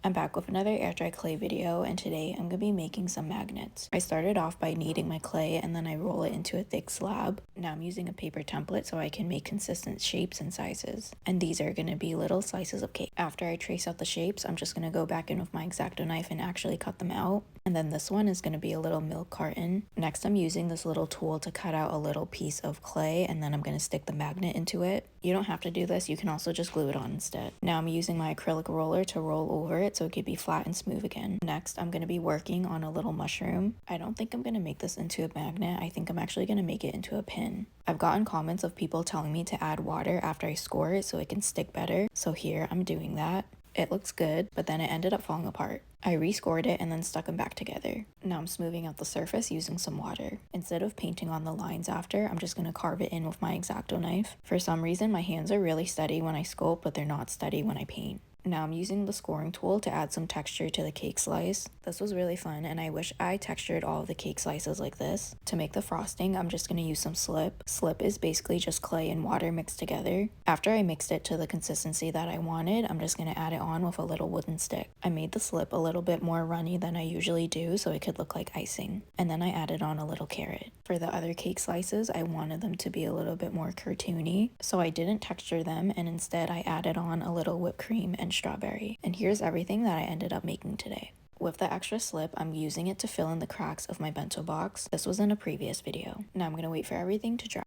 I'm back with another air dry clay video, and today I'm going to be making some magnets. I started off by kneading my clay and then I roll it into a thick slab. Now I'm using a paper template so I can make consistent shapes and sizes. And these are going to be little slices of cake. After I trace out the shapes, I'm just going to go back in with my X-Acto knife and actually cut them out. And then this one is going to be a little milk carton. Next, I'm using this little tool to cut out a little piece of clay, and then I'm going to stick the magnet into it. You don't have to do this, you can also just glue it on instead. Now I'm using my acrylic roller to roll over it so it could be flat and smooth again. Next, I'm going to be working on a little mushroom. I don't think I'm going to make this into a magnet, I think I'm actually going to make it into a pin. I've gotten comments of people telling me to add water after I score it so it can stick better, so here I'm doing that. It looks good, but then it ended up falling apart. I rescored it and then stuck them back together. Now I'm smoothing out the surface using some water. Instead of painting on the lines after, I'm just going to carve it in with my X-Acto knife. For some reason, my hands are really steady when I sculpt, but they're not steady when I paint. Now I'm using the scoring tool to add some texture to the cake slice. This was really fun, and I wish I textured all of the cake slices like this. To make the frosting, I'm just going to use some slip. Slip is basically just clay and water mixed together. After I mixed it to the consistency that I wanted, I'm just going to add it on with a little wooden stick. I made the slip a little bit more runny than I usually do so it could look like icing. And then I added on a little carrot. For the other cake slices, I wanted them to be a little bit more cartoony, so I didn't texture them, and instead I added on a little whipped cream and strawberry. And here's everything that I ended up making today. With the extra slip, I'm using it to fill in the cracks of my bento box. This was in a previous video. Now I'm going to wait for everything to dry.